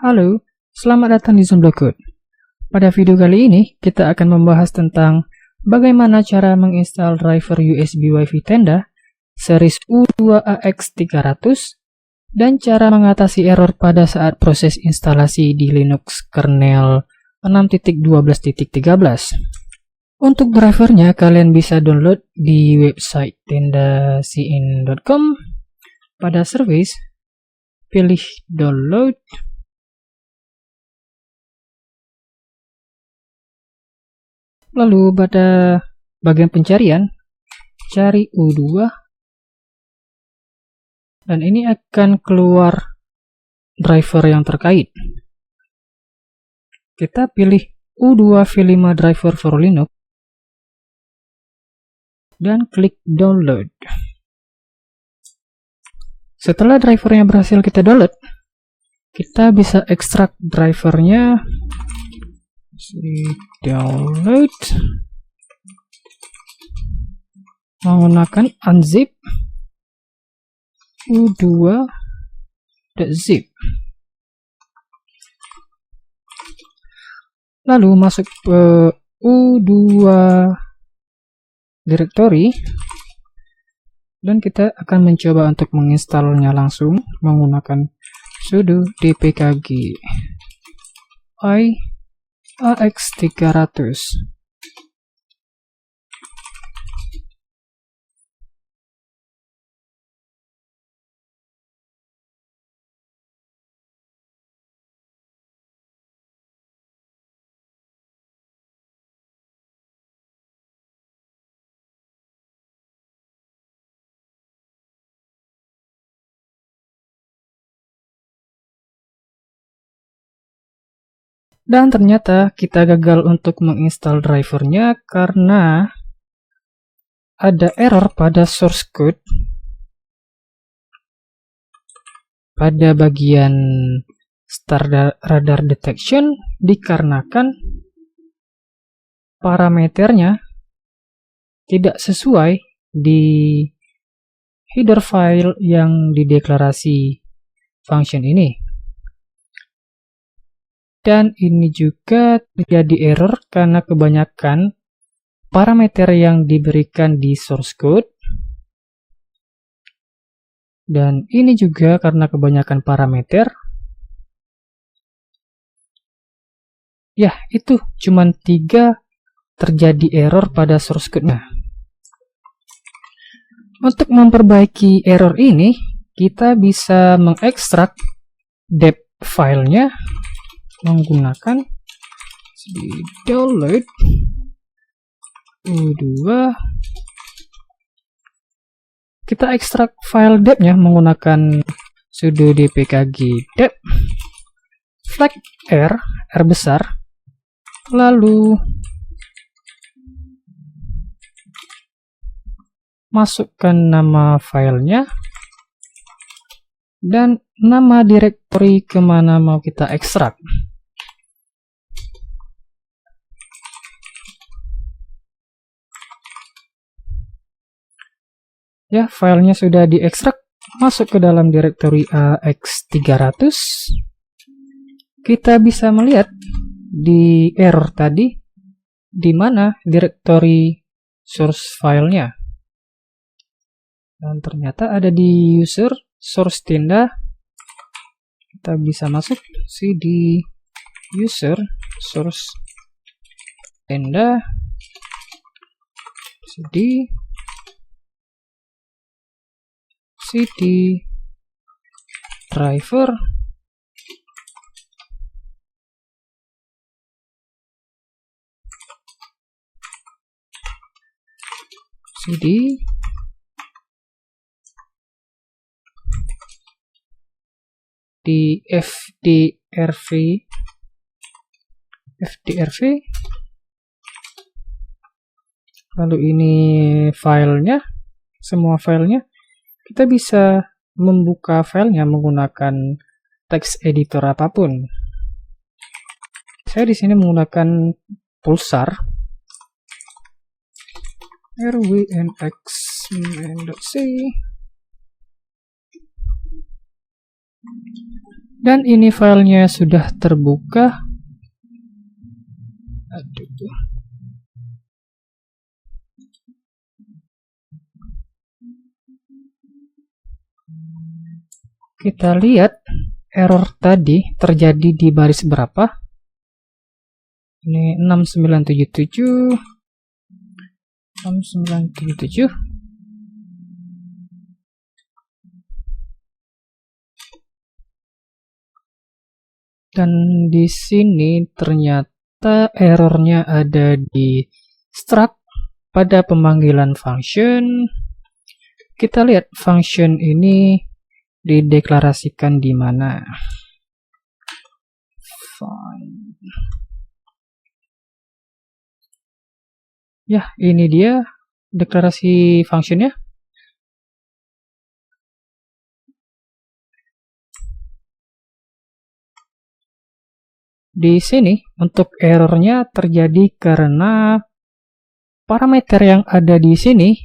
Halo, selamat datang di Zone Code. Pada video kali ini, kita akan membahas tentang bagaimana cara menginstal driver USB Wi-Fi Tenda series U2AX300 dan cara mengatasi error pada saat proses instalasi di Linux kernel 6.12.13. Untuk drivernya, kalian bisa download di website tendacin.com. Pada service, pilih download. Lalu pada bagian pencarian, cari U2 dan ini akan keluar driver yang terkait. Kita pilih U2 V5 driver for Linux dan klik download. Setelah drivernya berhasil kita download, kita bisa ekstrak drivernya. Download menggunakan unzip u2.zip, lalu masuk ke u2 directory dan kita akan mencoba untuk menginstalnya langsung menggunakan sudo dpkg i AX300. Dan ternyata kita gagal untuk menginstal drivernya karena ada error pada source code pada bagian star radar detection dikarenakan parameternya tidak sesuai di header file yang dideklarasi function ini. Dan ini juga terjadi error karena kebanyakan parameter yang diberikan di source code. Dan ini juga karena kebanyakan parameter. Ya, itu cuman 3 terjadi error pada source code-nya. Untuk memperbaiki error ini, kita bisa mengekstrak dep filenya menggunakan download u2. Kita ekstrak file dep-nya menggunakan sudo dpkg dep flag r besar, lalu masukkan nama filenya dan nama directory kemana mau kita ekstrak. Ya, filenya sudah diekstrak, masuk ke dalam directory AX300. Kita bisa melihat di error tadi di mana directory source filenya. Dan ternyata ada di user source tenda. Kita bisa masuk cd user source tenda, cd driver, cd di fdrv, lalu ini filenya, semua filenya. Kita bisa membuka filenya menggunakan text editor apapun. Saya di sini menggunakan pulsar rwnx.c Dan ini filenya sudah terbuka. Aduh. Kita lihat error tadi terjadi di baris berapa. Ini 6977 6977. Dan di sini ternyata errornya ada di struct pada pemanggilan function. Kita lihat function ini dideklarasikan di mana. Fine. Ya, ini dia deklarasi functionnya. Di sini untuk errornya terjadi karena parameter yang ada di sini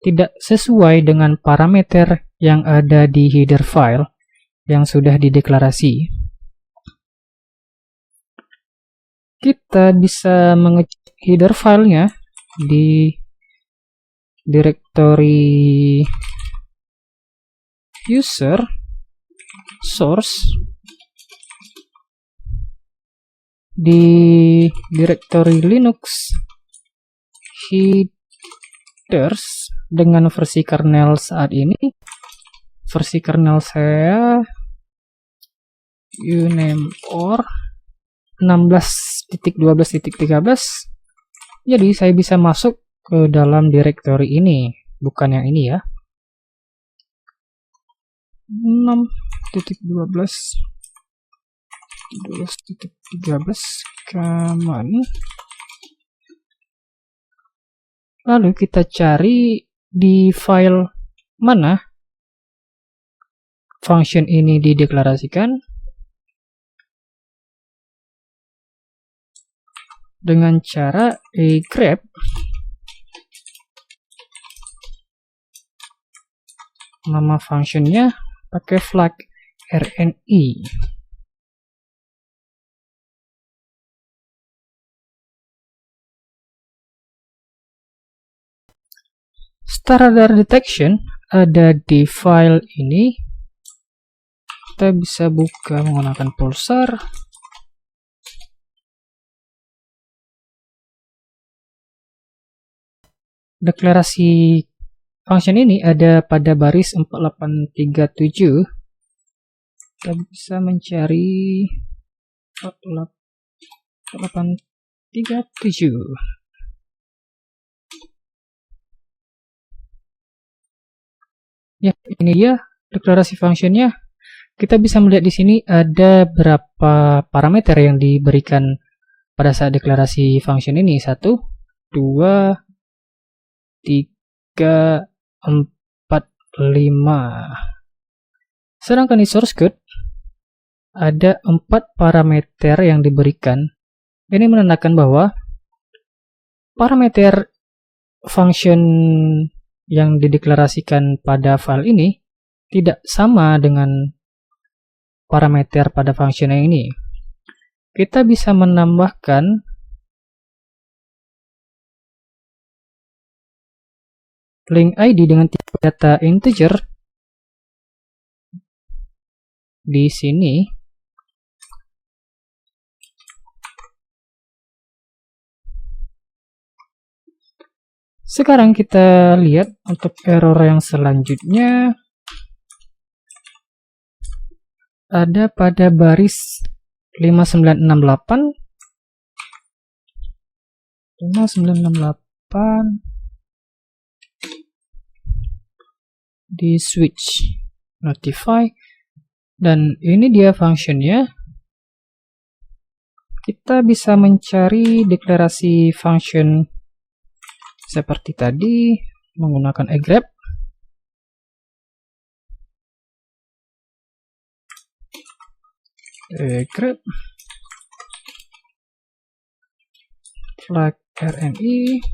tidak sesuai dengan parameter yang ada di header file yang sudah dideklarasi. Kita bisa mengecek header filenya di directory user source, di directory Linux headers dengan versi kernel saat ini. Versi kernel saya uNamor 16.12.13. Jadi saya bisa masuk ke dalam directory ini, bukan yang ini ya. 6.12.13 command. Lalu kita cari di file mana function ini dideklarasikan. Dengan cara grep nama functionnya pakai flag RNI. Starter detection ada di file ini. Kita bisa buka menggunakan pulsar. Deklarasi function ini ada pada baris 4837. Kita bisa mencari 4837. Ya, ini dia deklarasi functionnya. Kita bisa melihat di sini ada berapa parameter yang diberikan pada saat deklarasi function ini. 1, 2, 3, 4, 5. Sedangkan di source code ada 4 parameter yang diberikan. Ini menandakan bahwa parameter function yang dideklarasikan pada file ini tidak sama dengan parameter pada function yang ini. Kita bisa menambahkan link ID dengan tipe data integer di sini. Sekarang kita lihat untuk error yang selanjutnya ada pada baris 5968 di switch notify, dan ini dia functionnya. Kita bisa mencari deklarasi function seperti tadi menggunakan grep. Grep flag RNI,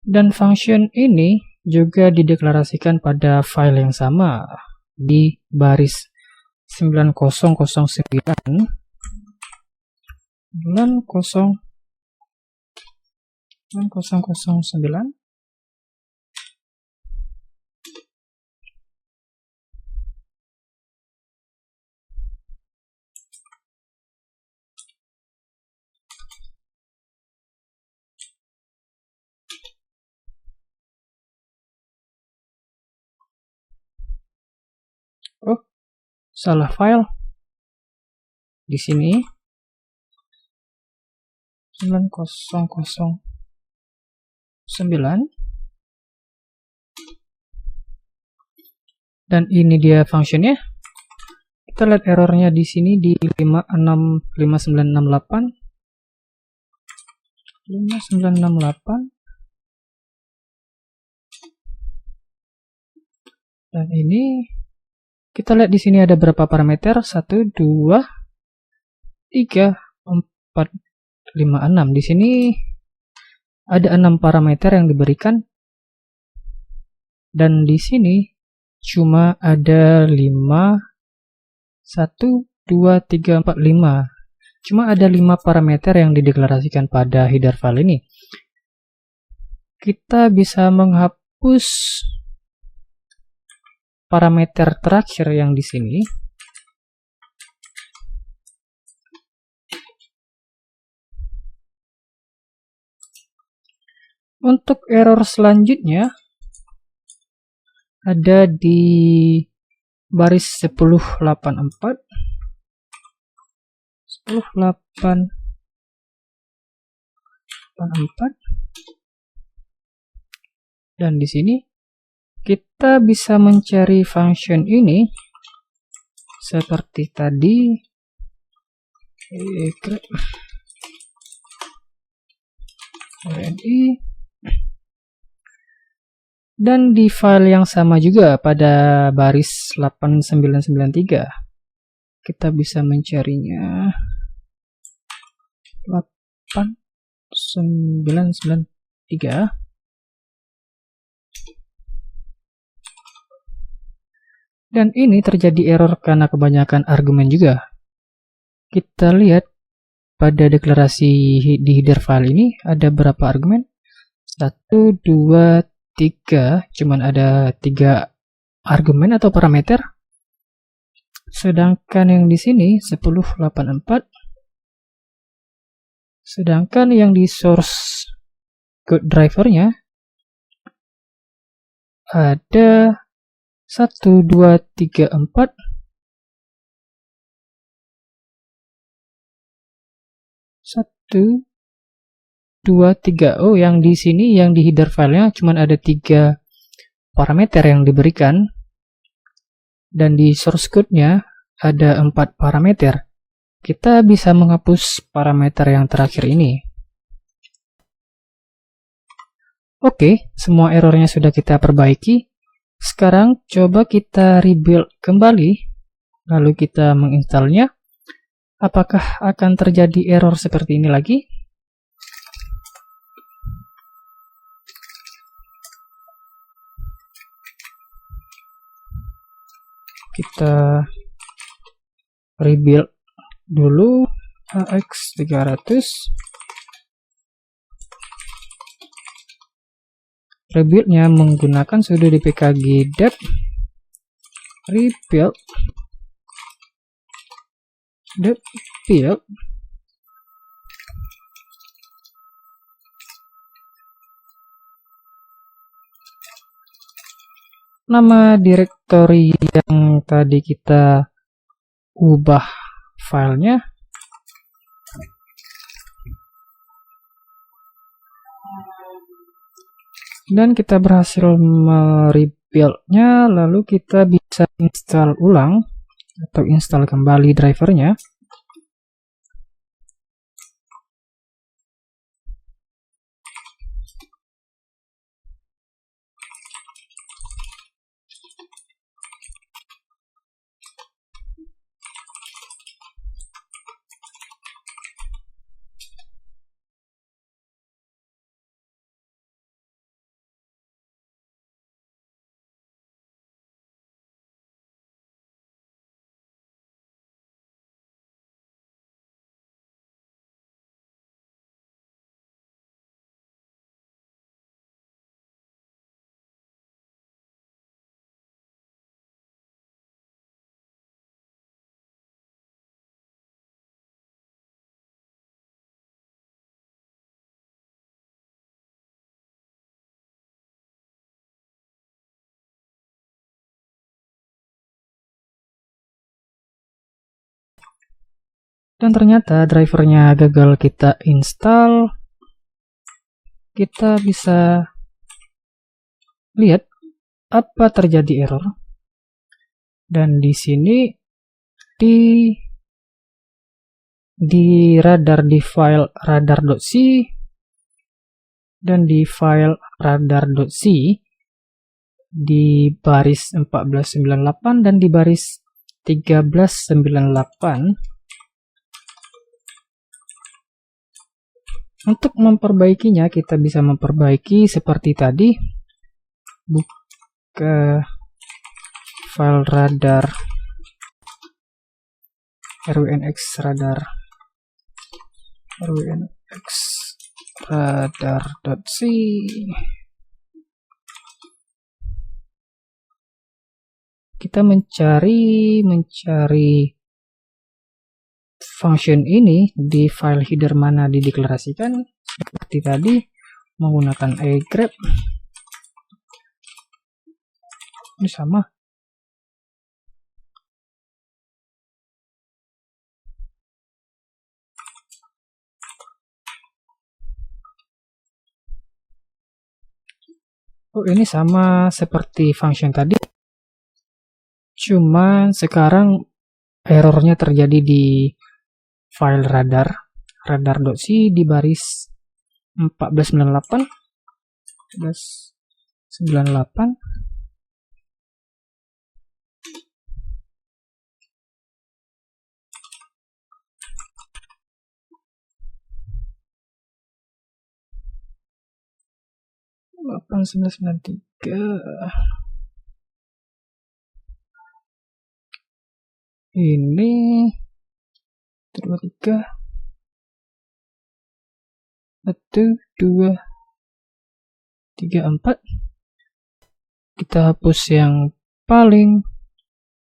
dan function ini juga dideklarasikan pada file yang sama. di baris 9009 9009. Oh, salah file. Di sini 9009. Dan ini dia functionnya. Kita lihat errornya di sini di 5968. Dan ini kita lihat di sini ada berapa parameter? 1, 2, 3, 4, 5, 6. Di sini ada 6 parameter yang diberikan. Dan di sini cuma ada 5, 1, 2, 3, 4, 5. Cuma ada 5 parameter yang dideklarasikan pada header file ini. Kita bisa menghapus parameter terakhir yang di sini. Untuk error selanjutnya ada di baris 1084. Dan di sini kita bisa mencari function ini seperti tadi. Dan di file yang sama juga pada baris 8993 kita bisa mencarinya 8993. Dan ini terjadi error karena kebanyakan argumen juga. Kita lihat pada deklarasi di header file ini ada berapa argumen? 1, 2, 3. Cuman ada 3 argumen atau parameter. Sedangkan yang di sini 1084. Sedangkan yang di source code drivernya ada 1, 2, 3, 4. 1, 2, 3. Oh, yang di sini yang di header filenya cuma ada 3 parameter yang diberikan. Dan di source code-nya ada 4 parameter. Kita bisa menghapus parameter yang terakhir ini. Oke, semua errornya sudah kita perbaiki. Sekarang coba kita rebuild kembali, lalu kita menginstalnya. Apakah akan terjadi error seperti ini lagi? Kita rebuild dulu AX300. Rebuildnya menggunakan sudo dpkg dev rebuild nama direktori yang tadi kita ubah filenya. Dan kita berhasil merebuildnya, lalu kita bisa install ulang atau install kembali drivernya. Dan ternyata drivernya gagal kita install. Kita bisa lihat apa terjadi error. Dan di sini di radar di file radar.c dan di file radar.c di baris 1498 dan di baris 1398. Untuk memperbaikinya, kita bisa memperbaiki seperti tadi. Buka file radar rwnx radar.c. Kita mencari function ini di file header mana dideklarasikan, seperti tadi menggunakan grep. Ini sama. Oh, ini sama seperti function tadi. Cuman sekarang errornya terjadi di file radar.c di baris 1498 8993. Ini 23 1 2 3 4. Kita hapus yang paling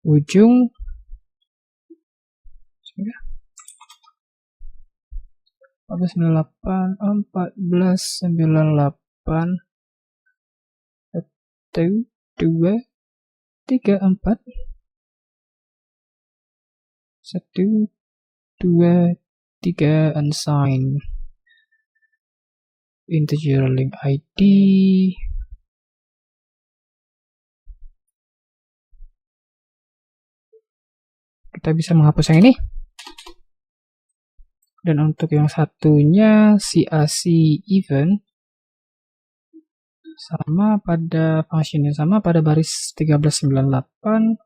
ujung. 1498 1498 1 2 3 4 1 2 3 unsigned integer link ID. Kita bisa menghapus yang ini. Dan untuk yang satunya CAC event sama pada function yang sama pada baris 1398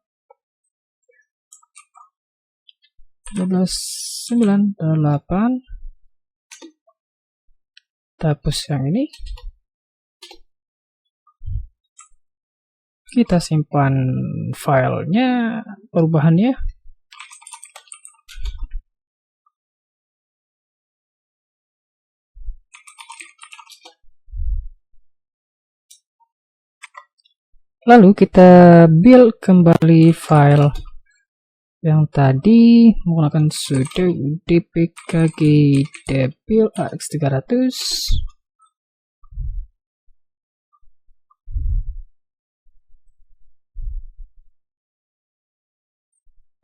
1398. Kita hapus yang ini. Kita simpan filenya, perubahannya. Lalu kita build kembali file yang tadi menggunakan sudo dpkg debuild ax300.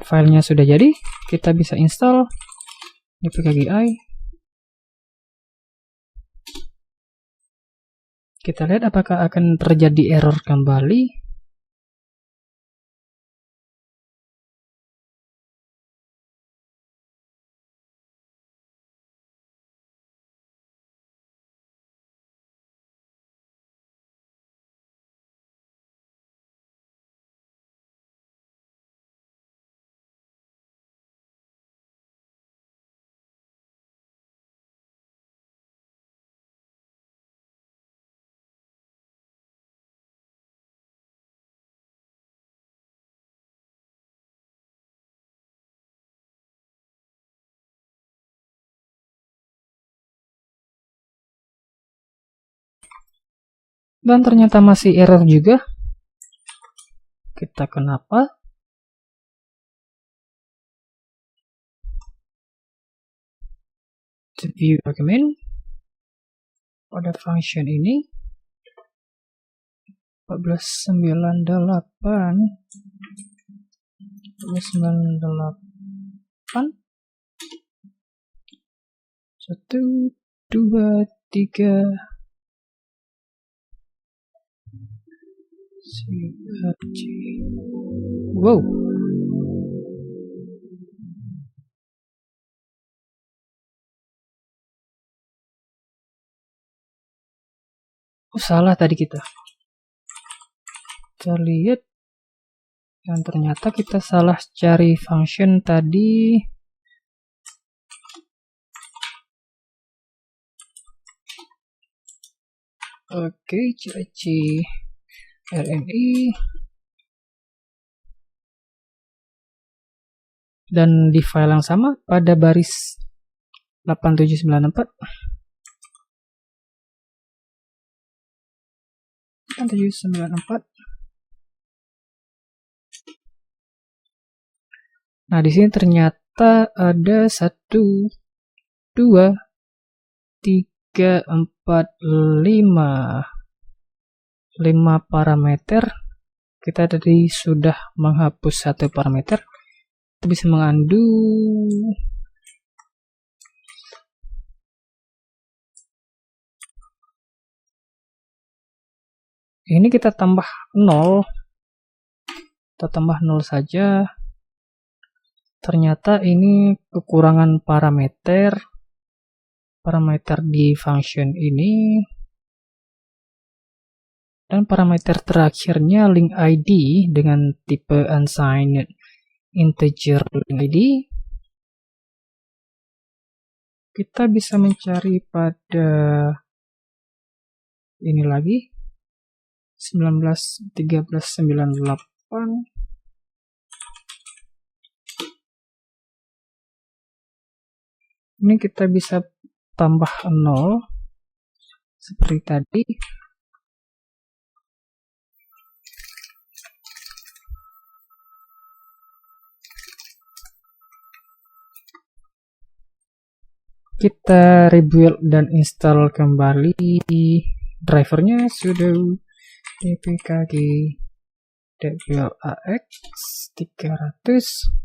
Filenya sudah jadi, kita bisa install dpkgi. Kita lihat apakah akan terjadi error kembali. Dan ternyata masih error juga. Kita kenapa? To view argument pada function ini 1498 1, 2, 3. CRC. Wow. Oh, salah tadi kita. Kita lihat. Dan ternyata kita salah cari function tadi. Oke, CRC RNI. Dan di file yang sama pada baris 8794. 8794. Nah, di sini ternyata ada 1, 2, 3, 4, 5 parameter. Kita tadi sudah menghapus 1 parameter. Kita bisa mengundo. Ini kita tambah 0. Kita tambah 0 saja. Ternyata ini kekurangan parameter di function ini. Dan parameter terakhirnya link ID dengan tipe unsigned integer link ID. Kita bisa mencari pada ini lagi 19.13.98. Ini kita bisa tambah 0 seperti tadi. Kita rebuild dan install kembali drivernya sudo dpkg .ax 300.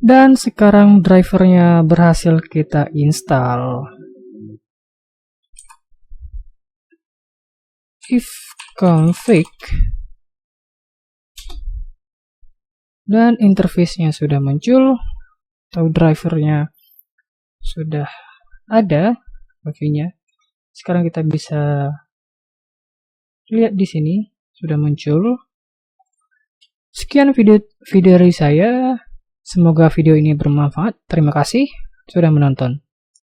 Dan sekarang drivernya berhasil kita install. If config dan interface-nya sudah muncul atau drivernya sudah ada wifi-nya. Sekarang kita bisa lihat di sini sudah muncul. Sekian video dari saya. Semoga video ini bermanfaat. Terima kasih sudah menonton.